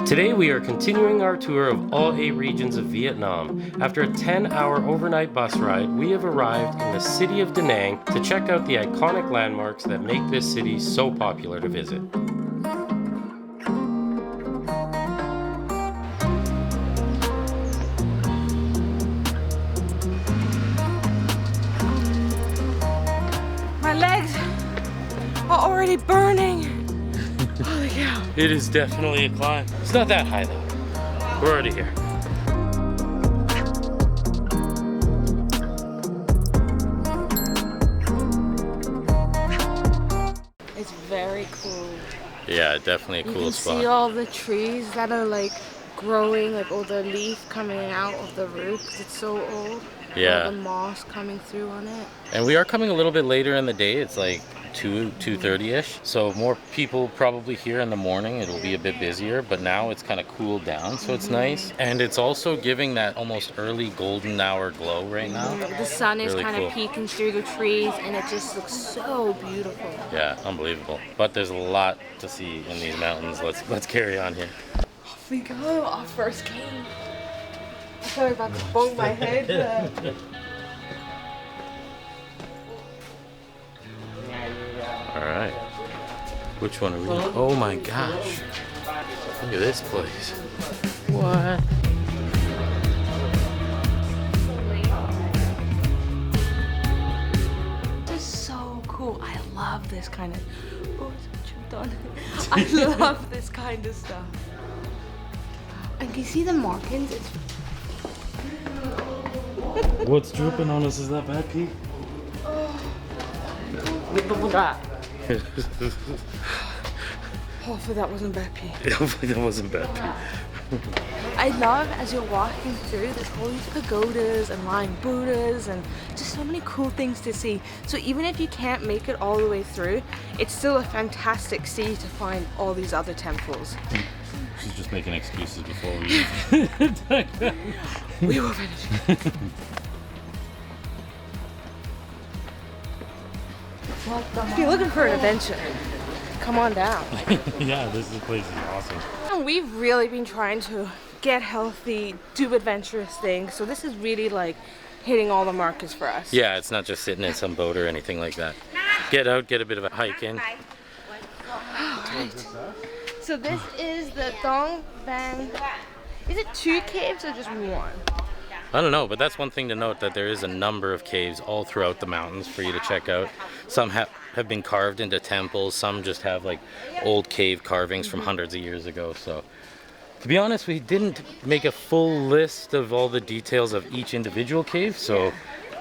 Today we are continuing our tour of all 8 regions of Vietnam. After a 10-hour overnight bus ride, we have arrived in the city of Da Nang to check out the iconic landmarks that make this city so popular to visit. My legs are already burning. Holy cow. It is definitely a climb. It's not that high though. We're already here. It's very cool. Yeah, definitely a cool spot. You can see all the trees that are like growing, like all the leaf coming out of the root 'cause it's so old. Yeah. All the moss coming through on it. And we are coming a little bit later in the day. It's like 2:30ish. So more people probably here in the morning. It'll be a bit busier, but now it's kind of cooled down, so it's nice. And it's also giving that almost early golden hour glow right now. The sun is Really kind cool. of peeking through the trees and it just looks so beautiful. Yeah, unbelievable. But there's a lot to see in these mountains. Let's carry on here. Off we go, our first cave. I thought I was about to bung my head. All right. Which one are we on? Oh my gosh. Look at this place. What? This is so cool. I love this kind of. Oh, it's done. I love this kind of stuff. And can you see the markings? It's What's drooping on us? Is that bad, Pete? Hopefully that wasn't bad pee. Hopefully that wasn't bad. I love as you're walking through, there's all these pagodas and lying Buddhas and just so many cool things to see. So even if you can't make it all the way through, it's still a fantastic city to find all these other temples. She's just making excuses before we leave. We will finish. If you're looking for an adventure, come on down. Yeah, this place is awesome. And we've really been trying to get healthy, do adventurous things. So this is really like hitting all the markers for us. Yeah, it's not just sitting in some boat or anything like that. Get out, get a bit of a hike in. Alright. So this is the Dong Bang. Is it 2 caves or just 1? I don't know, but that's one thing to note, that there is a number of caves all throughout the mountains for you to check out. Some have been carved into temples, some just have like old cave carvings from hundreds of years ago. So to be honest, we didn't make a full list of all the details of each individual cave, so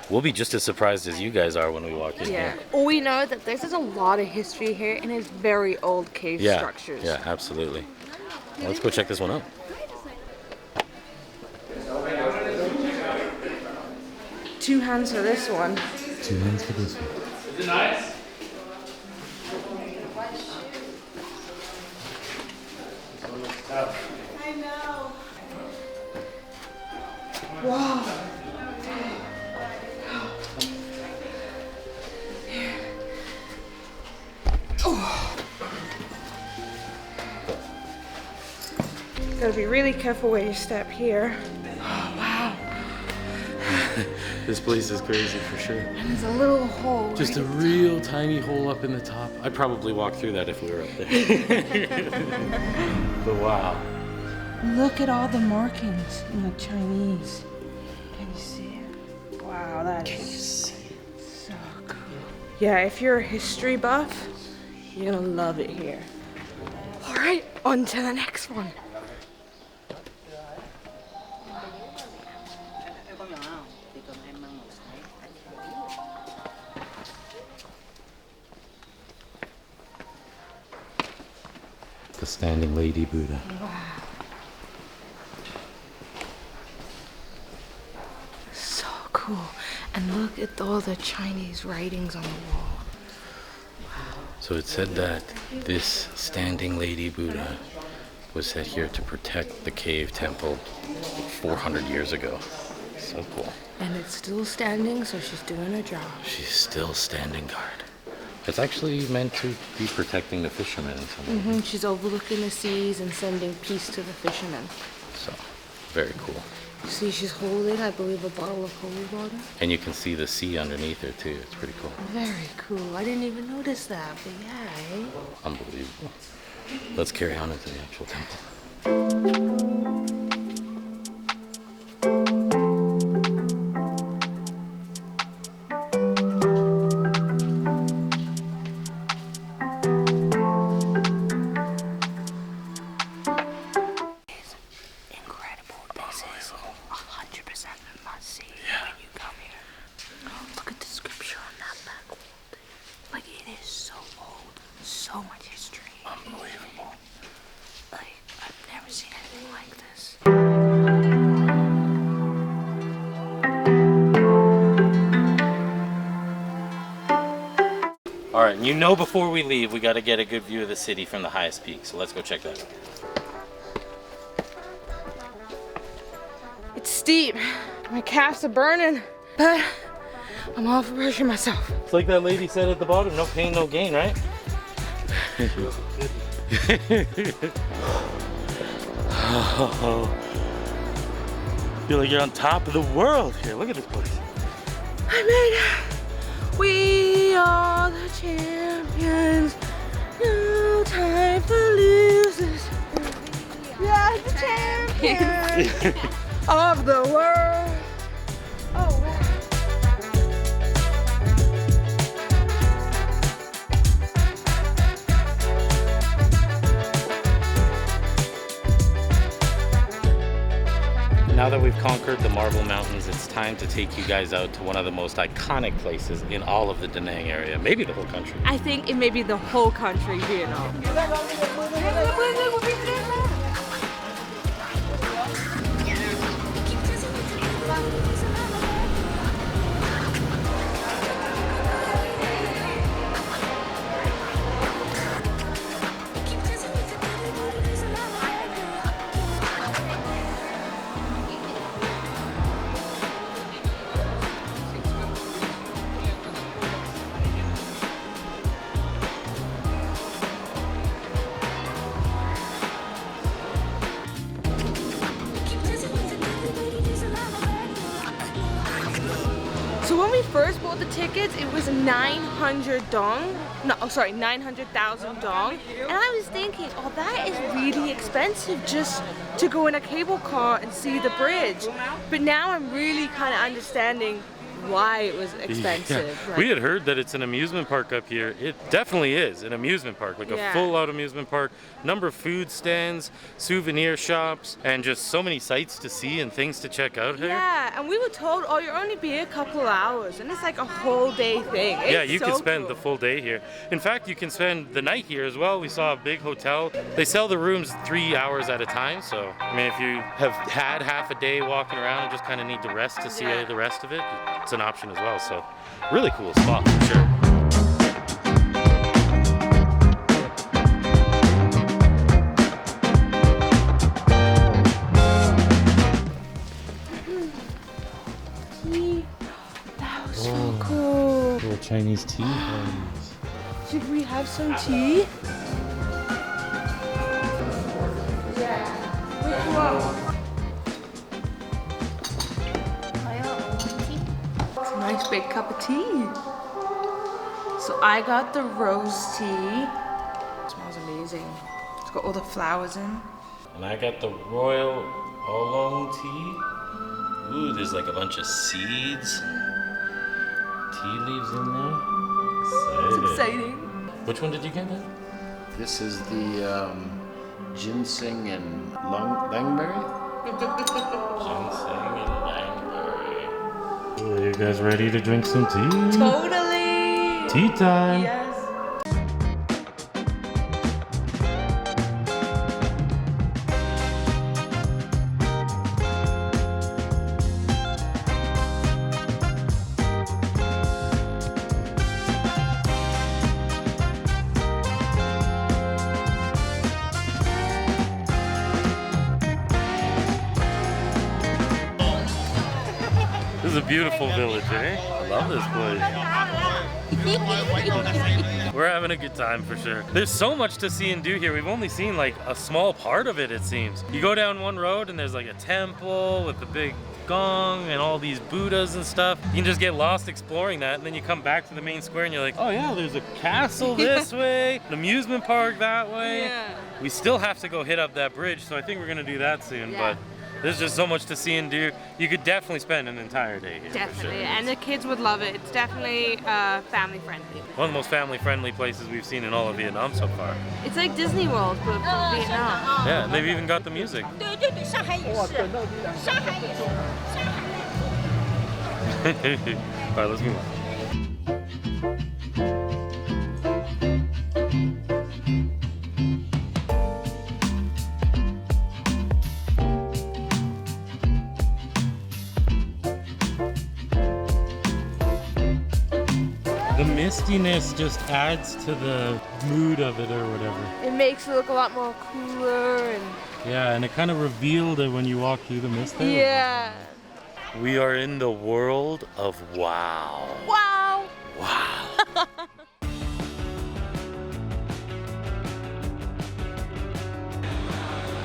we'll be just as surprised as you guys are when we walk in Yeah. here. All we know that there's a lot of history here and it's very old cave Yeah, structures. yeah, absolutely. Well, let's go check this one out. Two hands for this one. 2 hands for this one. Is it nice? I know. Wow. Gotta be really careful where you step here. Oh, wow. This place is crazy for sure. And there's a little hole. Just a real tiny hole up in the top. I'd probably walk through that if we were up there. But wow. Look at all the markings in the Chinese. Can you see it? Wow, that is so cool. Yeah, if you're a history buff, you're gonna love it here. All right, on to the next one. The Standing Lady Buddha. So cool. And look at all the Chinese writings on the wall. So it said that this Standing Lady Buddha was set here to protect the cave temple 400 years ago. So cool. And it's still standing, so she's doing her job. She's still standing guard. It's actually meant to be protecting the fishermen in some way. She's overlooking the seas and sending peace to the fishermen. So, very cool. See, she's holding, I believe, a bottle of holy water. And you can see the sea underneath her too. It's pretty cool. Very cool. I didn't even notice that, but yeah, eh? Unbelievable. Let's carry on into the actual temple. So much history. Unbelievable. Like, I've never seen anything like this. All right, and you know before we leave, we got to get a good view of the city from the highest peak. So let's go check that out. It's steep. My calves are burning, but I'm all for pushing myself. It's like that lady said at the bottom, no pain, no gain, right? Feel like you're on top of the world here. Look at this place. I made it. We are the champions. No time for losers. We are the champions of the world. Oh, wow. Now that we've conquered the Marble Mountains, it's time to take you guys out to one of the most iconic places in all of the Da Nang area, maybe the whole country. I think it may be the whole country, you know. So when we first bought the tickets, it was 900 dong. No, oh, sorry, 900,000 dong. And I was thinking, oh, that is really expensive just to go in a cable car and see the bridge. But now I'm really kind of understanding why it was expensive. Yeah. Like, We had heard that it's an amusement park up here. It definitely is an amusement park, like Yeah. a full-out amusement park. Number of food stands, souvenir shops, and just so many sights to see and things to check out here. yeah, and we were told, oh, you'll only be a couple hours, and it's like a whole day thing. Yeah, It's you so can spend cool. the full day here. In fact, you can spend the night here as well. We saw a big hotel. They sell the rooms 3 hours at a time. So, I mean, if you have had half a day walking around and just kind of need to rest to see Yeah. the rest of it, it's an option as well. So, really cool spot for sure. Tea. That was so cool. Little Chinese tea. Should we have some tea? Yeah. Which one? It's a nice big cup of tea. So I got the rose tea. It smells amazing. It's got all the flowers in. And I got the royal oolong tea. Ooh, there's like a bunch of seeds. Tea leaves in there. It's exciting. Which one did you get then? This is the ginseng and langberry. Ginseng and langberry. Are you guys ready to drink some tea? Totally. Tea time. Yes. This is a beautiful village, eh? I love this place. We're having a good time for sure. There's so much to see and do here. We've only seen like a small part of it, it seems. You go down one road and there's like a temple with the big gong and all these Buddhas and stuff. You can just get lost exploring that, and then you come back to the main square and you're like, oh yeah, there's a castle this way, an amusement park that way. Yeah. We still have to go hit up that bridge, so I think we're gonna do that soon. Yeah. But there's just so much to see and do. You could definitely spend an entire day here. Definitely, for sure. and the kids would love it. It's definitely family friendly. One of the most family friendly places we've seen in all of Vietnam so far. It's like Disney World, but for Vietnam. Yeah, and they've even got the music. 对对对，上海也是，上海也是，上海。 All right, let's move on. The mistiness just adds to the mood of it or whatever. It makes it look a lot more cooler and Yeah, and it kind of revealed it when you walk through the mist there. yeah. We are in the world of wow. Wow. Wow.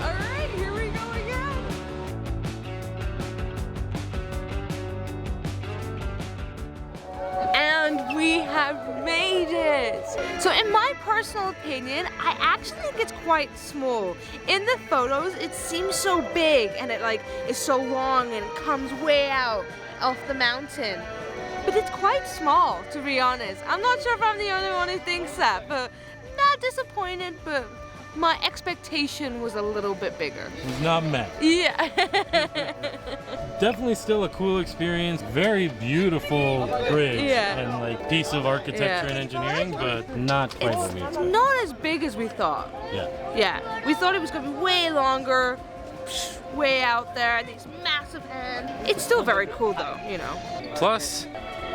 All right, here we go again. And we have made it. So in my personal opinion, I actually think it's quite small. In the photos, it seems so big and it like is so long and it comes way out off the mountain. But it's quite small, to be honest. I'm not sure if I'm the only one who thinks that, but not disappointed, but my expectation was a little bit bigger. It's not met. Yeah. Definitely still a cool experience. Very beautiful bridge Yeah. and like piece of architecture Yeah. and engineering, but not quite what we It's expected. not as big as we thought. Yeah. Yeah, we thought it was gonna be way longer, way out there, these massive hands. It's still very cool though, you know. Plus,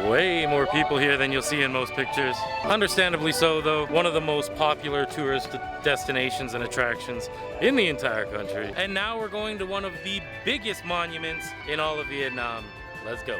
way more people here than you'll see in most pictures. Understandably so, though. One of the most popular tourist destinations and attractions in the entire country. And now we're going to one of the biggest monuments in all of Vietnam. Let's go.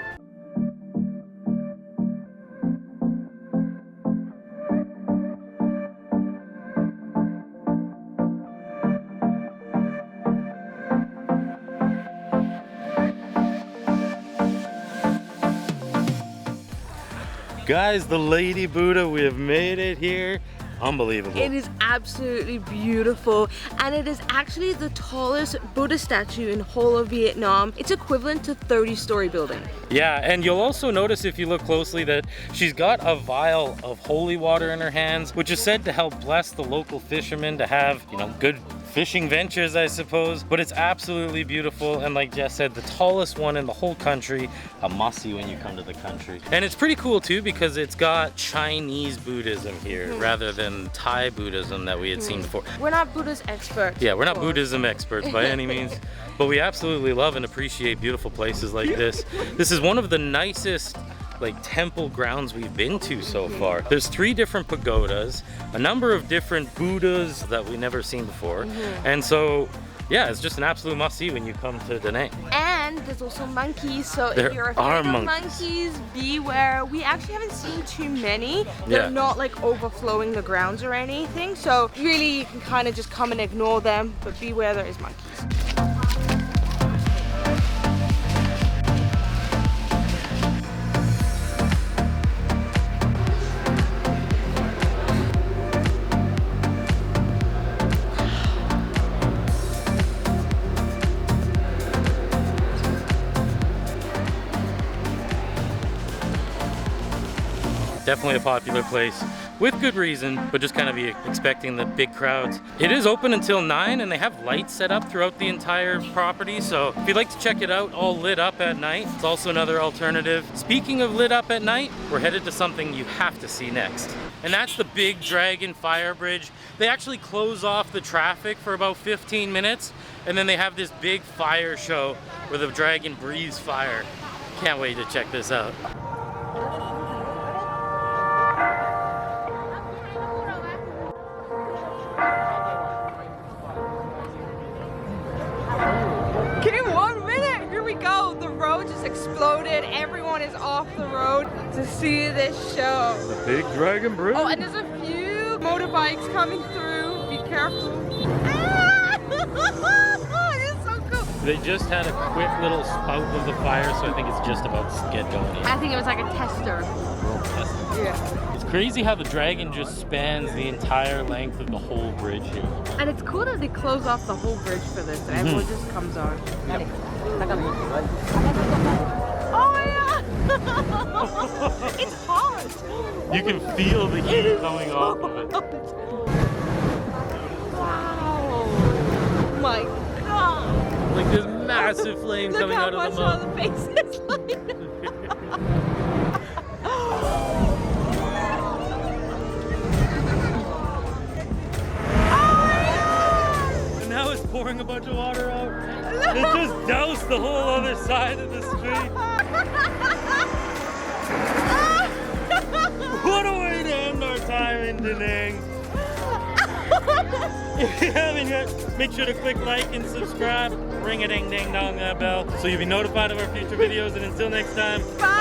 Guys, the Lady Buddha, we have made it here. Unbelievable. It is absolutely beautiful, and it is actually the tallest Buddha statue in whole of Vietnam. It's equivalent to 30-story building. Yeah, and you'll also notice if you look closely that she's got a vial of holy water in her hands, which is said to help bless the local fishermen to have, you know, good fishing ventures, I suppose. But it's absolutely beautiful, and like Jess said, the tallest one in the whole country. A must-see when you come to the country. And it's pretty cool too because it's got Chinese Buddhism here rather than Thai Buddhism that we had seen before. We're not Buddhist experts. Yeah, we're not of course. Buddhism experts by any means, but we absolutely love and appreciate beautiful places like this. This is one of the nicest like temple grounds we've been to so far. There's 3 different pagodas, a number of different Buddhas that we've never seen before, and so yeah, it's just an absolute must-see when you come to Da Nang. And there's also monkeys, so There if you're are afraid of monkeys. monkeys, beware. We actually haven't seen too many. They're Yeah. not like overflowing the grounds or anything, so really you can kind of just come and ignore them, but beware there is monkeys. Definitely a popular place with good reason, but just kind of be expecting the big crowds. It is open until 9 and they have lights set up throughout the entire property. So if you'd like to check it out, all lit up at night, it's also another alternative. Speaking of lit up at night, we're headed to something you have to see next. And that's the Big Dragon Fire Bridge. They actually close off the traffic for about 15 minutes and then they have this big fire show where the dragon breathes fire. Can't wait to check this out. Okay, 1 minute, here we go. The road just exploded. Everyone is off the road to see this show. The Big Dragon Bridge? Oh, and there's a few motorbikes coming through. Be careful. Ah! It's so cool. They just had a quick little spout of the fire, so I think it's just about to get going. I think it was like a tester. Yeah. It's crazy how the dragon just spans the entire length of the whole bridge here. And it's cool that they close off the whole bridge for this and everyone just comes on. Oh yeah! It's hot! You can feel the heat coming off of it. Wow! Oh my god! Like there's massive flames coming out of the Look how mouth. much all the faces like. And now it's pouring a bunch of water out. It just doused the whole other side of the street. What a way to end our time in Da Nang. If you haven't yet, make sure to click like and subscribe. Ring a ding ding dong that bell so you'll be notified of our future videos. And until next time, Bye!